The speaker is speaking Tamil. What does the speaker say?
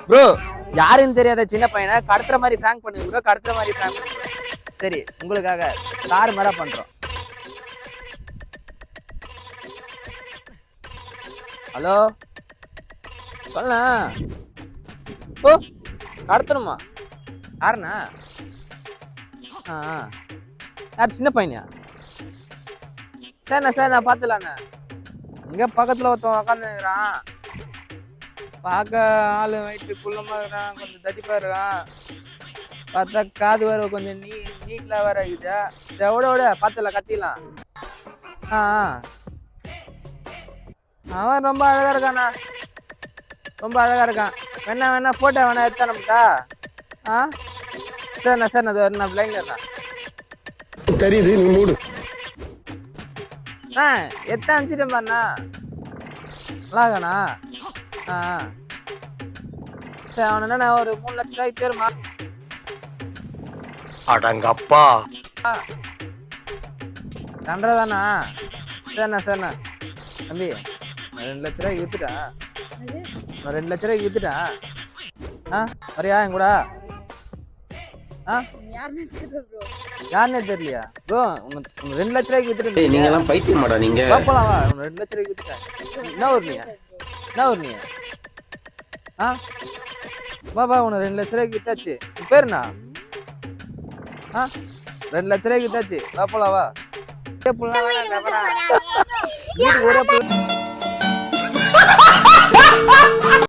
ப்ரோ யாருன்னு தெரியாத சின்ன பையனை கடத்துற மாதிரி பிராங்க் பண்ணுங்க ப்ரோ, கடத்துற மாதிரி பிராங்க் பண்ணுங்க. சரி உங்களுக்காக கார் மரா பண்றோம். ஹலோ சொல்ல. ஓ கடத்தணுமா? யாருண்ணா? யார் சின்ன பையனா? சரிண்ணா சரிண்ணா பார்த்துலாண்ணா. இங்கே பக்கத்தில் ஒருத்தன் உக்காந்துக்கிறான், பார்க்க ஆளு வயிற்று குள்ளமாக இருக்கான், கொஞ்சம் தடிப்பாக இருக்கான், பார்த்தா காது வேற கொஞ்சம் நீட்டில் வேற இருக்குதா. சரி விட பார்த்துலாம் கத்திடலாம். ஆ அவன் ரொம்ப அழகாக இருக்காண்ணா, ரொம்ப அழகாக இருக்கான். வேணா ஃபோட்டோ வேணா எடுத்தா நம்மட்டா? சரிண்ணா சரிண்ணா அது வரணும் லைன்ல இருந்தா தெரியுது நீ மூடு. எத்த அனுப்பிச்சிட்டேன் பாருண்ணா. நல்லாக்காண்ணா. சரி அவன் என்னண்ணா ஒரு 3 லட்ச ரூபாய்க்கு தேருமா? அடங்கப்பா 2.5 தானா? சரிண்ணா சரிண்ணா. தம்பி 2 லட்ச ரூபாய்க்கு வித்துட்டேன், 2 லட்ச ரூபாய்க்கு வித்துட்டேன். வரியா என் கூட? யாருன்னே தெரியலையா ப்ரோ? உங்க 2 லட்ச ரூபாய்க்கு வித்துட்டு நீங்க எல்லாம் பைத்தியமாடா நீங்க? போலாம் வா, 2 லட்ச ரூபாய்க்கு வித்துட்டேன். என்ன ஒரு நீ வா உனக்கு 2 லட்ச ரூபாய்க்கு வித்தாச்சு. உன் பேருண்ணா? 2 லட்ச ரூபாய்க்கு வித்தாச்சு. வா போலாம் வா. வீட்டுக்கு ஒரே